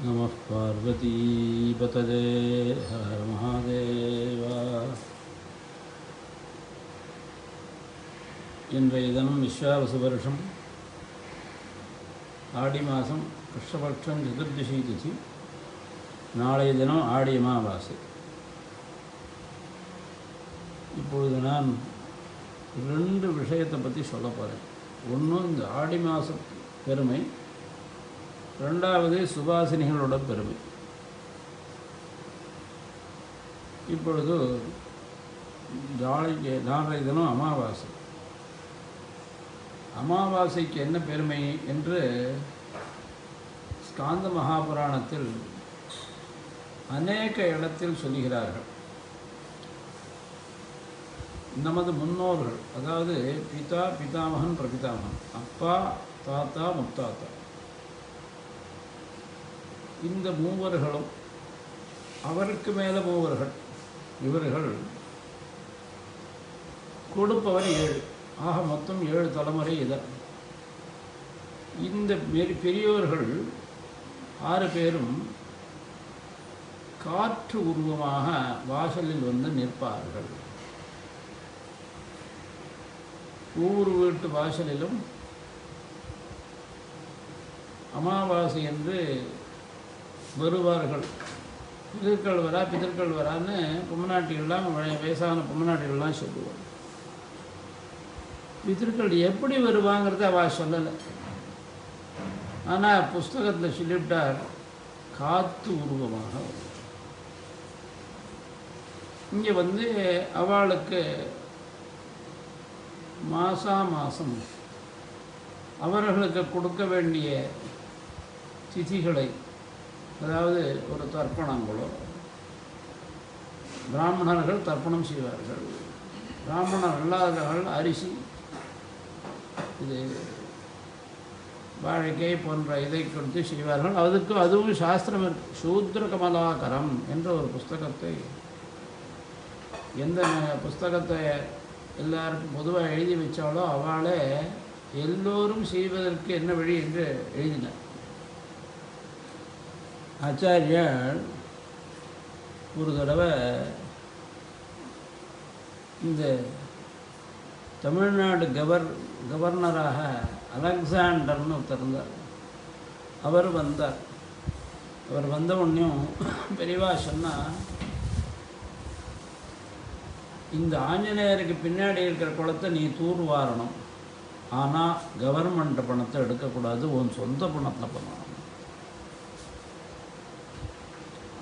நமः பார்வதீபதயே ஹர ஹர மகாதேவா. இன்றைய தினம் விஸ்வாவசு வருஷம் ஆடி மாதம் கிருஷ்ணபக்ஷம் சதுர்தசி திதி. நாளைய தினம் ஆடி அமாவாசை. இப்பொழுது நான் ரெண்டு விஷயத்தை பற்றி சொல்ல போகிறேன். ஒன்று இந்த ஆடி மாத பெருமை, ரெண்டாவது சுபாசினிகளோட பெருமை. இப்பொழுது நாளைய தினம் அமாவாசை. அமாவாசைக்கு என்ன பெருமை என்று ஸ்காந்த மகாபுராணத்தில் அநேக இடத்தில் சொல்லுகிறார்கள். நமது முன்னோர்கள், அதாவது பிதா, பிதாமகன், பிரபிதாமகன், அப்பா, தாத்தா, முத்தாத்தா, இந்த மூவர்களும் அவருக்கு மேலே மூவர்கள், இவர்கள் கொடுப்பவர் 7. ஆக மொத்தம் 7 தலைமுறை இதர். இந்த பெரியோர்கள் 6 பேரும் காற்று உருவமாக வாசலில் வந்து நிற்பார்கள். ஒவ்வொரு வீட்டு வாசலிலும் அமாவாசை என்று வருவார்கள். பிதர்கள் வரா, பிதர்கள் வரான்னு பொம்மநாட்டிகள்லாம், வயசான பொம்மநாட்டிகள்லாம் சொல்லுவார். பிதர்கள் எப்படி வருவாங்கிறத அவள் சொல்லலை. ஆனால் புஸ்தகத்தில் சொல்லிவிட்டார், காற்று உருவமாக வரும். இங்கே வந்து அவளுக்கு மாதம் அவர்களுக்கு கொடுக்க வேண்டிய திதிகளை, அதாவது ஒரு தர்ப்பணங்களோ, பிராமணர்கள் தர்ப்பணம் செய்வார்கள், பிராமணர் அல்லாதவர்கள் அரிசி, இது வாழைக்கை போன்ற இதை கொடுத்து செய்வார்கள். அதுவும் சாஸ்திரம் இருக்கு. சூத்ர கமலாகரம் என்ற ஒரு புஸ்தகத்தை, எந்த புஸ்தகத்தை எல்லாருக்கும் பொதுவாக எழுதி வச்சாலோ அவளே எல்லோரும் செய்வதற்கு என்ன வழி என்று எழுதினார். ஆச்சாரியார் ஒரு தடவை இந்த தமிழ்நாடு கவர்னராக அலெக்சாண்டர்னு ஒருத்தர் இருந்தார். அவர் வந்தார். அவர் வந்த உடனேயும் பெரியவா சொன்னால், இந்த ஆஞ்சநேயருக்கு பின்னாடி இருக்கிற குளத்தை நீ தூர் வாரணும், ஆனால் கவர்மெண்ட் பணத்தை எடுக்கக்கூடாது, உன் சொந்த பணத்தில் பண்ணணும்.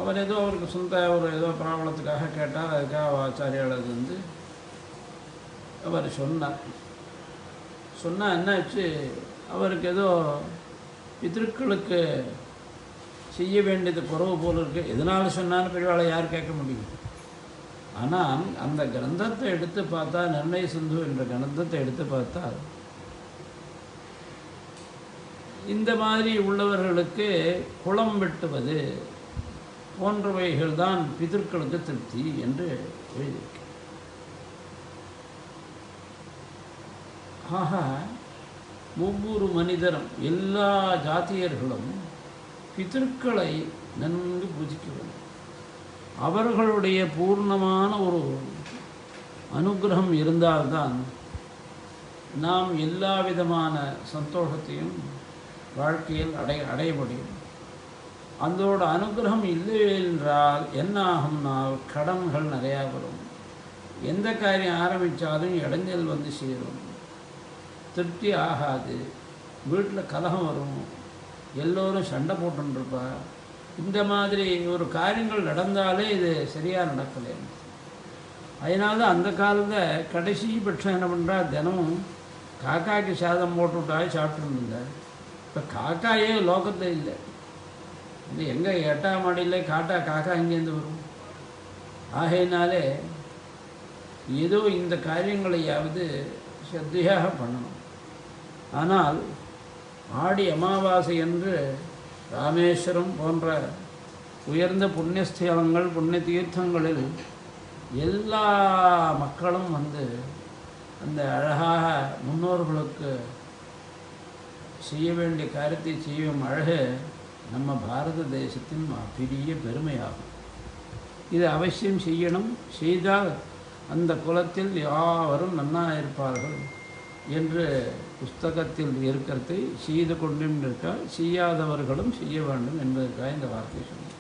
அவர் ஏதோ அவருக்கு சொந்த ஏதோ பிராபலத்துக்காக கேட்டால், அதுக்காக ஆச்சாரியாளர் வந்து அவர் சொன்னார். என்னாச்சு, அவருக்கு ஏதோ பிதர்களுக்கு செய்ய வேண்டியது குறவு போல் இருக்குது. எதனால சொன்னான்னு பெரியவாளை யார் கேட்க முடியும்? ஆனால் அந்த கிரந்தத்தை எடுத்து பார்த்தா, நிர்ணய சிந்து என்ற கிரந்தத்தை எடுத்து பார்த்தா, இந்த மாதிரி உள்ளவர்களுக்கு குளம் வெட்டுவது போன்றவைகள் தான் பிதர்களுக்கு திருப்தி என்று எழுதியிருக்கு. ஆக ஒவ்வொரு மனிதரும், எல்லா ஜாத்தியர்களும் பிதர்களை நன்கு பூஜிக்க வேண்டும். அவர்களுடைய பூர்ணமான ஒரு அனுகிரகம் இருந்தால்தான் நாம் எல்லா விதமான சந்தோஷத்தையும் வாழ்க்கையில் அடைய முடியும். அதோட அனுகிரகம் இல்லை என்றால் என்ன ஆகும்னால், கடன்கள் நிறையா வரும். எந்த காரியம் ஆரம்பித்தாலும் இடைஞ்சல் வந்து சேரும், திருப்தி ஆகாது, வீட்டில் கலகம் வரும், எல்லோரும் சண்டை போட்டுருப்பா. இந்த மாதிரி ஒரு காரியங்கள் நடந்தாலே இது சரியாக நடக்கலை. அதனால அந்த காலத்தில் கடைசி பட்சம் என்ன பண்ணுறா, தினமும் காக்காய்க்கு சாதம் போட்டுவிட்டாலே சாப்பிட்டுருந்தார். இப்போ காக்காயே லோகத்தில் இல்லை. இது எங்கே 8ஆம் மாடியில் காக்கா இங்கேருந்து வரும்? ஆகையினாலே ஏதோ இந்த காரியங்களையாவது ஸ்ரத்தையாக பண்ணணும். ஆனால் ஆடி அமாவாசை என்று ராமேஸ்வரம் போன்ற உயர்ந்த புண்ணியஸ்தலங்கள், புண்ணிய தீர்த்தங்களில் எல்லா மக்களும் வந்து அந்த அழகாக முன்னோர்களுக்கு செய்ய வேண்டிய காரியத்தை செய்யும் அழகு நம்ம பாரத தேசத்தின் பெரிய பெருமையாகும். இது அவசியம் செய்யணும். செய்தால் அந்த குலத்தில் யாவரும் நன்னாக இருப்பார்கள் என்று புஸ்தகத்தில் இருக்கிறதை செய்து கொண்டும் இருக்கால் செய்யாதவர்களும் செய்ய வேண்டும் என்பதற்காக இந்த வார்த்தை சொன்னேன்.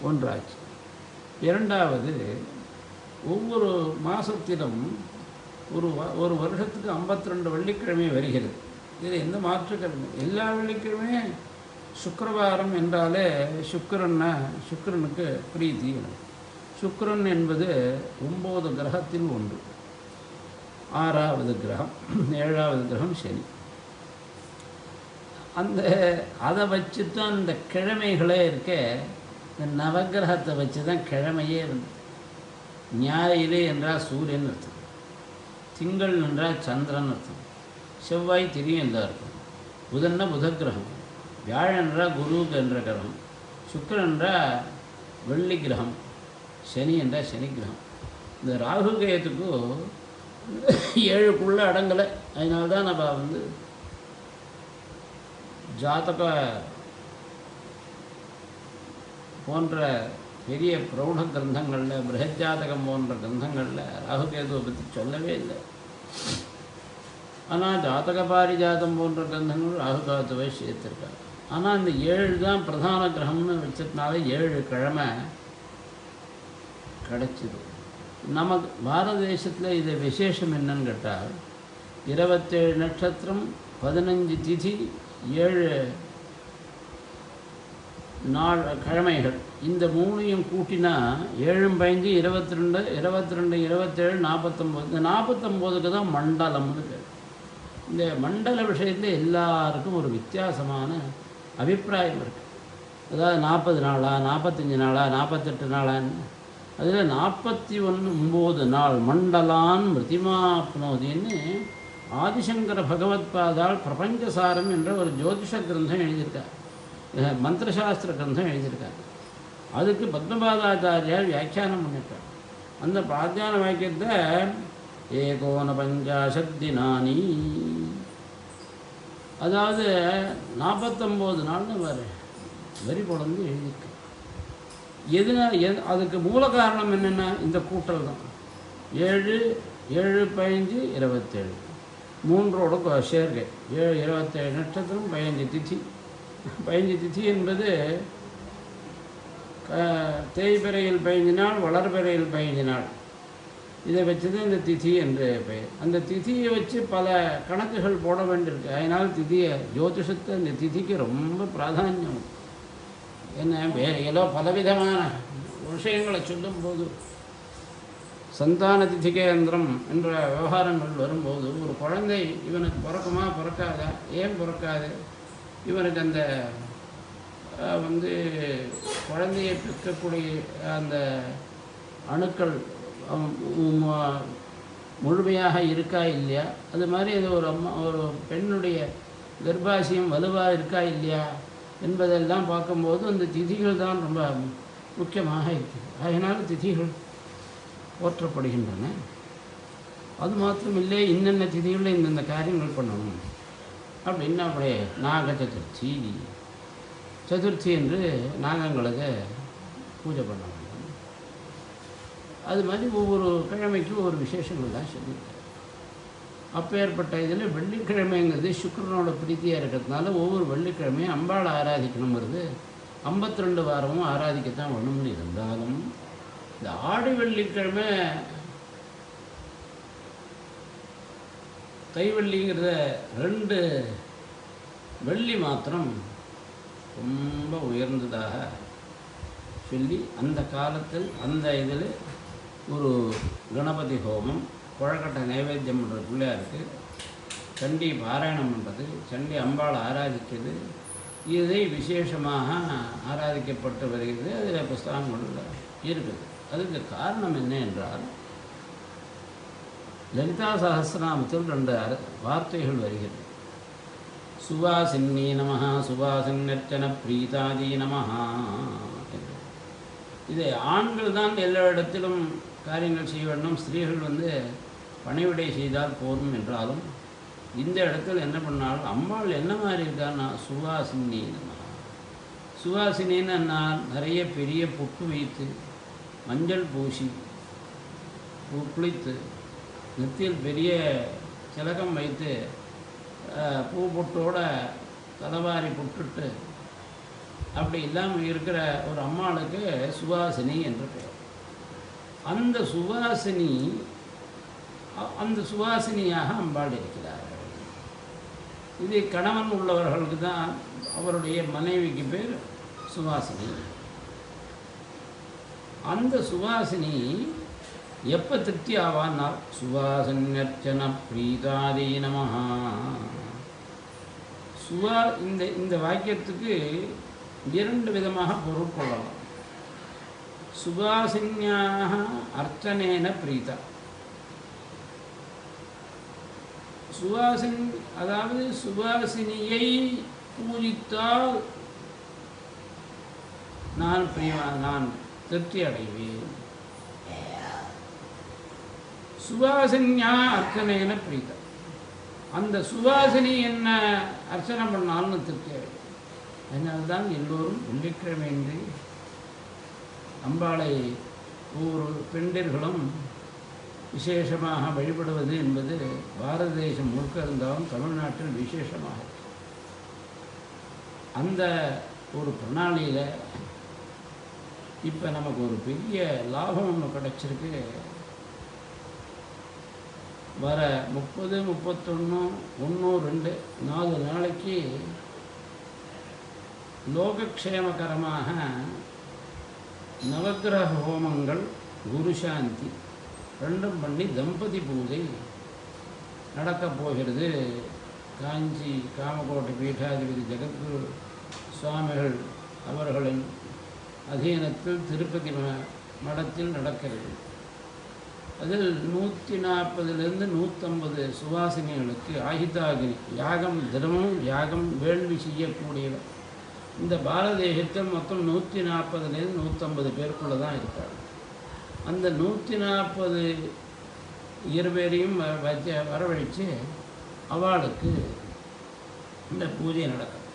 ஒன்றாச்சு. இரண்டாவது, ஒவ்வொரு மாதத்திலும் ஒரு வருஷத்துக்கு 52 வெள்ளிக்கிழமை வருகிறது. இதில் எந்த மாற்றுக்கிழமை? எல்லா வெள்ளிக்கிழமையும் சுக்கிரவாரம் என்றாலே சுக்கிரனுக்கு பிரீத்தி. சுக்கிரன் என்பது 9 கிரகத்தில் ஒன்று. 6வது கிரகம், 7வது கிரகம் சனி. அதை வச்சு தான் இந்த கிழமைகளே இருக்க. இந்த நவகிரகத்தை வச்சு தான் கிழமையே வந்து. ஞாயிறு என்றால் சூரியன் அர்த்தம், திங்கள் என்றால் சந்திரன் அர்த்தம், செவ்வாய் தெரியும் எல்லாருக்கும், புதன்னா புத கிரகம், வியாழன் என்றால் குருவுக்கு என்ற கிரகம், சுக்கிரன் என்றால் வெள்ளி கிரகம், சனி என்றால் சனி கிரகம். இந்த ராகு கேதுக்கும் 7க்குள்ளே அடங்கலை. அதனால்தான் நம்ம வந்து ஜாதக போன்ற பெரிய பிரௌಢ கிரந்தங்களில், பிரகஜாதகம் போன்ற கிரந்தங்களில் ராகுகேதுவை பற்றி சொல்லவே இல்லை. ஆனால் ஜாதக பாரிஜாதம் போன்ற கிரந்தங்கள் ராகுகேதுவை சேர்த்துருக்காங்க. ஆனால் இந்த 7 தான் பிரதான கிரகம்னு வச்சதுனால 7 கிழமை கிடச்சிது. நமக்கு பாரத தேசத்தில் இது விசேஷம் என்னன்னு கேட்டால் 27 நட்சத்திரம், 15 திதி, 7 நாள் கிழமைகள். இந்த 3ஐயும் கூட்டினா 7 15 22 22 27 49. இந்த 49க்கு தான் மண்டலம்னு பேர். இந்த மண்டல விஷயத்தில் எல்லாருக்கும் ஒரு வித்தியாசமான அபிப்பிராயம் இருக்குது. அதாவது 40 நாளா, 45 நாளா, 48 நாளான்னு. அதில் 49 நாள் மண்டலான் மிருதிமாப்னோதின்னு ஆதிசங்கர பகவத்பாதால் பிரபஞ்சசாரம் என்ற ஒரு ஜோதிஷ கிரந்தம் எழுதியிருக்கார், மந்திரசாஸ்திர கிரந்தம் எழுதியிருக்கார். அதுக்கு பத்மபாதாச்சாரியார் வியாக்கியானம் பண்ணியிருக்கார். அந்த பிராத்தியான வாக்கியத்தை 51 தினானி, அதாவது 49 நாள்னு வரி பொழந்து எழுதியிருக்கு. அதுக்கு மூல காரணம் என்னென்னா இந்த கூட்டல் தான். 7 7 15 27 3ஓட சேர்க்கை. 27 நட்சத்திரம், 15 திதி. 15 திதி என்பது தேய்பிறையில் 15 நாள், வளர்பிறையில் 15 நாள். இதை வச்சு தான் இந்த திதி என்று பெயர். அந்த திதியை வச்சு பல கணக்குகள் போட வேண்டியிருக்கு. அதனால் திதியை ஜோதிஷத்தை இந்த திதிக்கு ரொம்ப பிராதானியம். என்ன வேறு ஏதோ பலவிதமான விஷயங்களை சொல்லும்போது சந்தான திதி கேந்திரம் என்ற விவகாரங்கள் வரும்போது ஒரு குழந்தை இவனுக்கு பிறக்குமா பிறக்காதா, ஏன் பிறக்காது, இவனுக்கு அந்த வந்து குழந்தையை பெற்றக்கூடிய அந்த அணுக்கள் முழுமையாக இருக்கா இல்லையா, அது மாதிரி அது ஒரு பெண்ணுடைய கர்ப்பாசியம் வலுவாக இருக்கா இல்லையா என்பதெல்லாம் பார்க்கும்போது அந்த திதிகள் தான் ரொம்ப முக்கியமாக இருக்குது. அதனால் திதிகள் போற்றப்படுகின்றன. அது மாத்திரமில்லை, இன்னென்ன திதிகளில் இந்தந்த காரியங்கள் பண்ணணும் அப்படின்னு அப்படியே நாக சதுர்த்தி என்று நாகங்களுக்கு பூஜை பண்ண வேண்டும். அது மாதிரி ஒவ்வொரு கிழமைக்கும் ஒவ்வொரு விசேஷங்கள் தான் சொல்லியிருக்காரு. அப்பேற்பட்ட இதில் வெள்ளிக்கிழமைங்கிறது சுக்கிரனோட பிரீத்தியாக இருக்கிறதுனால ஒவ்வொரு வெள்ளிக்கிழமையும் அம்பாளை ஆராதிக்கணுங்கிறது 52 வாரமும் ஆராதிக்கத்தான் வேணும்னு இருந்தாலும் இந்த ஆடி வெள்ளிக்கிழமை தைவெள்ளிங்கிறத 2 வெள்ளி மாத்திரம் ரொம்ப உயர்ந்ததாக சொல்லி அந்த காலத்தில் அந்த இதில் ஒரு கணபதி ஹோமம், குழக்கட்டை நைவேத்தியம் பண்ணுற பிள்ளையாருக்கு, சண்டி பாராயணம் பண்ணுறது, சண்டி அம்பாள் ஆராதிக்கிறது, இதை விசேஷமாக ஆராதிக்கப்பட்டு வருகிறது. அதில் புஸ்தகங்களில் இருக்குது. அதுக்கு காரணம் என்ன என்றால் லலிதா சஹஸ்ரநாமத்தில் 2 வார்த்தைகள் வருகிறது. சுவாசின்னி நமஹ, சுவாசின்னர்ச்சன பிரீதாதி நமஹ. இது ஆண்கள் தான் எல்லா இடத்திலும் காரியங்கள் செய்ய வேண்டும், ஸ்திரீகள் வந்து பணிவிடை செய்தால் போதும் என்றாலும் இந்த இடத்துல என்ன பண்ணாலும் அம்பாள் என்ன மாதிரி இருக்கான்னா சுவாசின்னி நமஹ, சுவாசினின்னு நான் நிறைய பெரிய பொட்டு வைத்து மஞ்சள் பூசி குளித்து நெத்தியில் பெரிய திலகம் வைத்து பூ பொட்டோட தலைவாரி புட்டுட்டு அப்படி இல்லாமல் இருக்கிற ஒரு அம்மாளுக்கு சுவாசினி என்று பெயர். அந்த சுவாசினியாக அம்பாள் இருக்கிறார்கள். இது கணவன் உள்ளவர்களுக்கு தான் அவருடைய மனைவிக்கு பேர் சுவாசினி. அந்த சுவாசினி எப்போ திருப்தி ஆவான்னார் சுவாசன்யர்ச்சன பிரீதாதி நமஹா. இந்த வாக்கியத்துக்கு 2 விதமாக பொருள் கொள்ளலாம். சுவாசின்யாக அர்ச்சனேன பிரீதா. அதாவது சுவாசினியை பூஜித்தால் நான் திருப்தி அடைவேன். சுவாசினியா அர்ச்சனேன பிரீதா. அந்த சுவாசினி என்ன அர்ச்சனை பண்ணாலும் திருப்தி அடைவேன். அதனால்தான் எல்லோரும் வெள்ளிக்கிழமையின்றி அம்பாளை ஒவ்வொரு பெண்டிர்களும் விசேஷமாக வழிபடுவது என்பது பாரத தேசம் முழுக்க இருந்தாலும் தமிழ்நாட்டில் விசேஷமாக அந்த ஒரு பிரணாளியில் இப்போ நமக்கு ஒரு பெரிய லாபம் ஒன்று கிடச்சிருக்கு. வர 30, 31, 1, 2 4 நாளைக்கு லோகக்ஷேமகரமாக நவக்கிரக ஹோமங்கள், குருசாந்தி 2ம் பண்ணி தம்பதி பூஜை நடக்கப் போகிறது. காஞ்சி காமகோட்டை பீட்டாதிபதி ஜெகத்குரு சுவாமிகள் அவர்களின் அதீனத்தில் திருப்பதி மடத்தில் நடக்கிறது. அதில் 140லிருந்து 150 சுவாசினிகளுக்கு ஆஹிதாகினி யாகம், தினமும் யாகம் வேள்வி செய்யக்கூடியவர். இந்த பாரத தேசத்தில் மொத்தம் 140லேருந்து 150 பேருக்குள்ளே தான் இருக்காங்க. அந்த 140 இருபேரையும் வரவழைச்சு அவளுக்கு இந்த பூஜை நடக்கும்.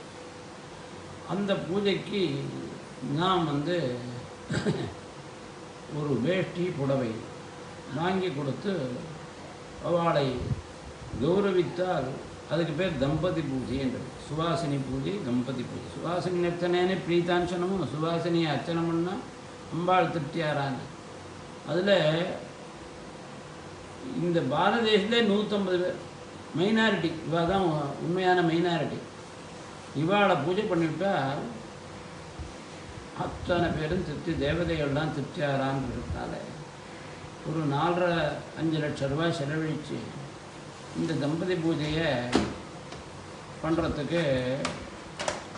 அந்த பூஜைக்கு நாம் ஒரு வேஷ்டி புடவை வாங்கி கொடுத்து அவளை கௌரவித்தால் அதுக்கு பேர் தம்பதி பூஜை என்றது. சுவாசினி பூஜை, தம்பதி பூஜை. சுவாசினி அர்ச்சனைன்னு பிரீதாஞ்சனமும் சுவாசினியை அர்ச்சனை பண்ணால் அம்பாள் திருப்தியாரான்னு. அதில் இந்த பாரத தேசத்திலே 150 பேர் மைனாரிட்டி. இவள் தான் உண்மையான மைனாரிட்டி. இவாளை பூஜை பண்ணிவிட்டால் அத்தனை பேரும் திருப்தி, தேவதைகள்லாம் திருப்தியாரான்றதுனால ஒரு 4.5 லட்சம் ரூபாய் செலவழித்து இந்த தம்பதி பூஜையை பண்ணுறதுக்கு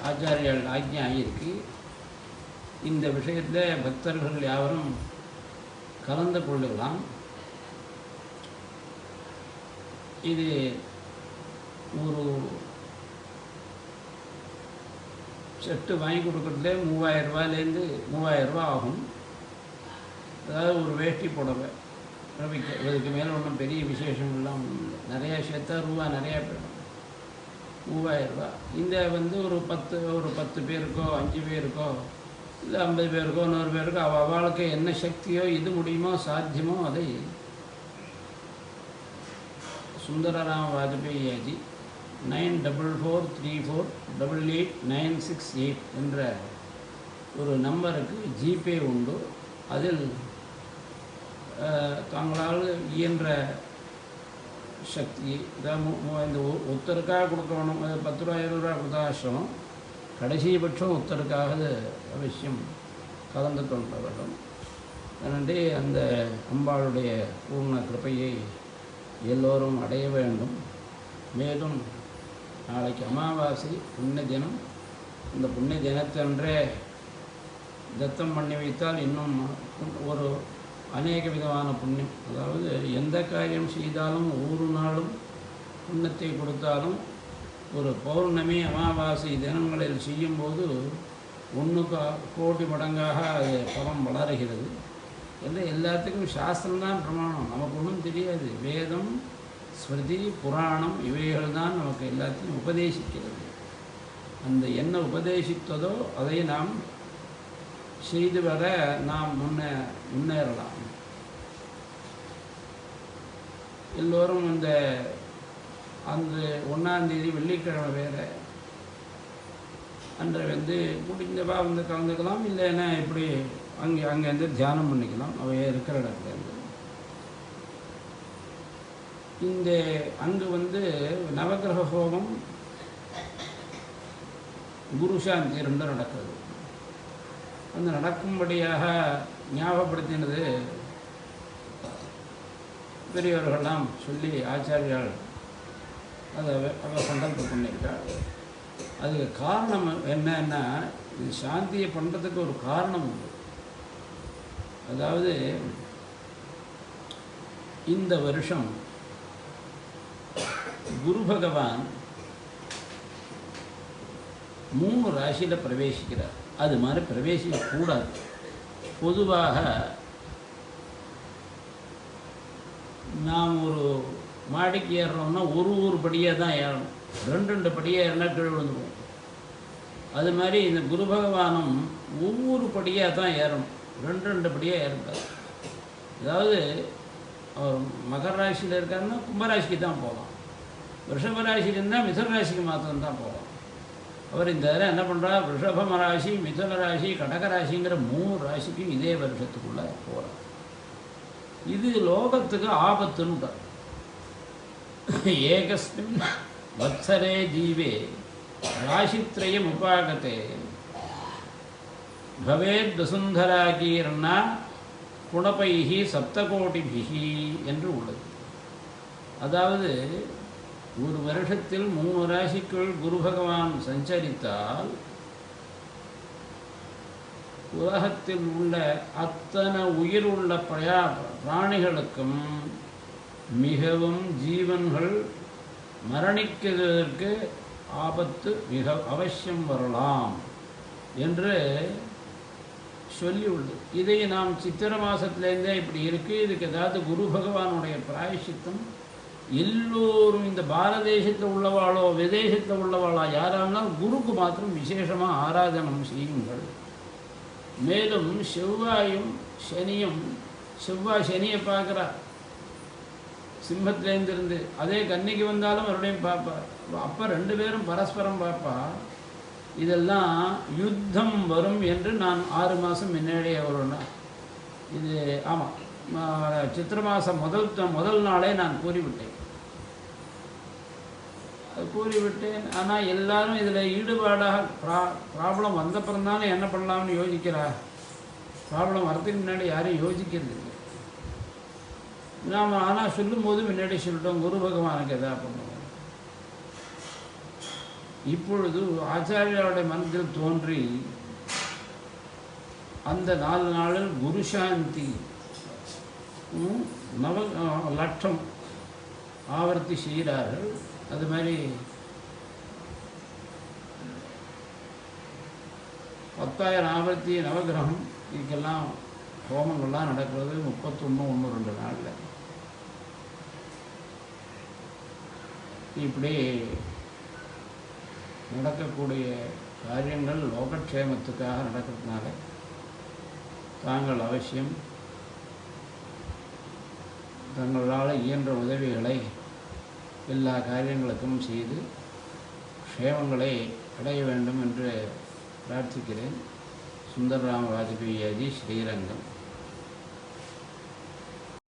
ஆச்சாரியால் ஆக்ஞை ஆகியிருக்கு. இந்த விஷயத்தில் பக்தர்கள் யாவரும் கலந்து கொள்ளலாம். இது ஒரு செட்டு வாங்கி கொடுக்குறதுலே 3000 ரூபாயிலேருந்து 3000 ரூபா ஆகும். அதாவது ஒரு வேஷ்டி புடவை ரவிக்க, இதுக்கு மேலே ஒன்றும் பெரிய விசேஷம் இல்லாமல் நிறையா சேர்த்தா ரூபா நிறையா போயிடும். 3000 ரூபா. இந்த ஒரு 10 பேருக்கோ 5 பேருக்கோ இல்லை 50 பேருக்கோ 100 பேருக்கோ அவளுக்கு என்ன சக்தியோ இது முடியுமோ சாத்தியமோ அதை சுந்தரராம வாஜ்பேயிஜி 9443488968 என்ற ஒரு நம்பருக்கு ஜிபே உண்டு. அதில் தாங்களால் இயன்ற சக்தி இந்த ஒருத்தருக்காக கொடுக்கணும். 10 ரூபா 20 ரூபா கொடுத்தா ஆசிரமம். கடைசிபட்சம் ஒருத்தருக்காக அவசியம் கலந்து கொள்ள வேண்டும். அதனாலே அந்த அம்பாளுடைய பூர்ண கிருபையை எல்லோரும் அடைய வேண்டும். மேலும் நாளைக்கு அமாவாசை புண்ணிய தினம். இந்த புண்ணிய தினத்தன்றே தத்தம் பண்ணி வைத்தால் இன்னும் ஒரு அநேக விதமான புண்ணியம். அதாவது எந்த காரியம் செய்தாலும் ஒவ்வொரு நாளும் புண்ணியத்தை கொடுத்தாலும் ஒரு பௌர்ணமி அமாவாசை தினங்களில் செய்யும்போது 1 கோடி மடங்காக அது பலம் வளருகிறது. எல்லாத்துக்கும் சாஸ்திரம்தான் பிரமாணம். நமக்கு ஒன்றும் தெரியாது. வேதம், ஸ்மிருதி, புராணம் இவைகள் தான் நமக்கு எல்லாத்தையும் உபதேசிக்கிறது. அந்த என்ன உபதேசித்ததோ அதை நாம் செய்து வர நாம் முன்னேறலாம். எல்லோரும் அந்த 1ஆம் தேதி வெள்ளிக்கிழமை வேறு அன்றை முடிஞ்சவா கலந்துக்கலாம், இல்லைன்னா இப்படி அங்கேருந்து தியானம் பண்ணிக்கலாம் அவையே இருக்கிற இடத்துலேருந்து. இந்த அங்கு நவகிரக ஹோமம் குரு சாந்தி ரெண்டும் நடக்கிறது. அந்த நடக்கும்படியாக ஞாபகப்படுத்தினது பெரியவர்கள்லாம் சொல்லி ஆச்சாரியால் அதை அவர் சங்கல்பம் பண்ணியிருக்காள். அதுக்கு காரணம் என்னன்னா, இது சாந்தியை பண்ணுறதுக்கு ஒரு காரணம் உண்டு. அதாவது இந்த வருஷம் குரு பகவான் 3 ராசியில் பிரவேசிக்கிறார். அது மாதிரி பிரவேசிக்கக்கூடாது. பொதுவாக நாம் ஒரு மாடிக்கு ஏறுறோம்னா ஒரு படியாக தான் ஏறணும். 2 படியாக ஏறினா கீழே விழுந்துருவோம். அது மாதிரி இந்த குரு பகவானும் ஒவ்வொரு படியாக தான் ஏறணும், 2 படியாக ஏறக்கூடாது. அதாவது அவர் மகர ராசியில் இருக்காருன்னா கும்பராசிக்கு தான் போகலாம், ரிஷப ராசியில் இருந்தால் மிதுன ராசிக்கு மாத்திரம்தான் போகலாம். அவர் இந்த தடவை என்ன பண்ணுறார், ரிஷபம ராசி, மிதுன ராசி, கடகராசிங்கிற 3 ராசிக்கும் இதே வருஷத்துக்குள்ளே போகிறார். இது லோகத்துக்கு ஆபத்துன்னு. ஏகஸ்மின் வத்சரே ஜீவே ராசித்ரயம் உபாகத்தே பவேத் வசுந்தராகீர்ணா குணபைஹி சப்தகோட்டிபிஹி என்று உள்ளது. அதாவது ஒரு வருஷத்தில் 3 ராசிக்குள் குரு பகவான் சஞ்சரித்தால் உலகத்தில் உள்ள அத்தனை உயிர் உள்ள பிராணிகளுக்கும் மிகவும் ஜீவன்கள் மரணிக்கிறதற்கு ஆபத்து மிக அவசியம் வரலாம் என்று சொல்லி உள்ளது. இதை நாம் சித்திரை மாதத்துலேருந்தே இப்படி இருக்குது. இதுக்கு ஏதாவது குரு பகவானுடைய பிராயசித்தம் எல்லோரும் இந்த பாரத தேசத்தில் உள்ளவாளோ விதேசத்தில் உள்ளவாளோ யாராலும் குருக்கு மாத்திரம் விசேஷமாக ஆராதனம் செய்யுங்கள். மேலும் செவ்வாயும் சனியும், செவ்வாய் சனியை பார்க்குறார் சிம்மத்திலேருந்து, அதே கன்னிக்கு வந்தாலும் மறுபடியும் பார்ப்பார். அப்போ 2 பேரும் பரஸ்பரம் பார்ப்பா. இதெல்லாம் யுத்தம் வரும் என்று நான் 6 மாதம் முன்னாடியே வரும்னா இது ஆமாம் சித்திரை மாதம் முதல் நாளே நான் கூறிவிட்டேன். ஆனால் எல்லாரும் இதில் ஈடுபாடாக ப்ராப்ளம் வந்தப்புறம் தானே என்ன பண்ணலாம்னு யோசிக்கிறா. ப்ராப்ளம் வரதுக்கு முன்னாடி யாரும் யோசிக்கிறது இல்லை. நாம் ஆனால் சொல்லும்போது முன்னாடி சொல்லிட்டோம் குரு பகவானுக்கு எதா பண்ணுவோம். இப்பொழுது ஆச்சாரியாருடைய மனத்தில் தோன்றி அந்த 4 நாளில் குரு சாந்தி 9 லட்சம் ஆவர்த்தி செய்கிறார்கள். அது மாதிரி 10,000 ஆவர்த்தி நவகிரகம் இதுக்கெல்லாம் ஹோமங்கள்லாம் நடக்கிறது 31-1-2 நாளில். இப்படி நடக்கக்கூடிய காரியங்கள் லோகக்ஷேமத்துக்காக நடக்கிறதுனால தாங்கள் அவசியம் தங்களால் இயன்ற உதவிகளை எல்லா காரியங்களுக்கும் செய்து க்ஷேமங்களை அடைய வேண்டும் என்று பிரார்த்திக்கிறேன். சுந்தரராம வாஜ்பேயி, ஸ்ரீரங்கம்.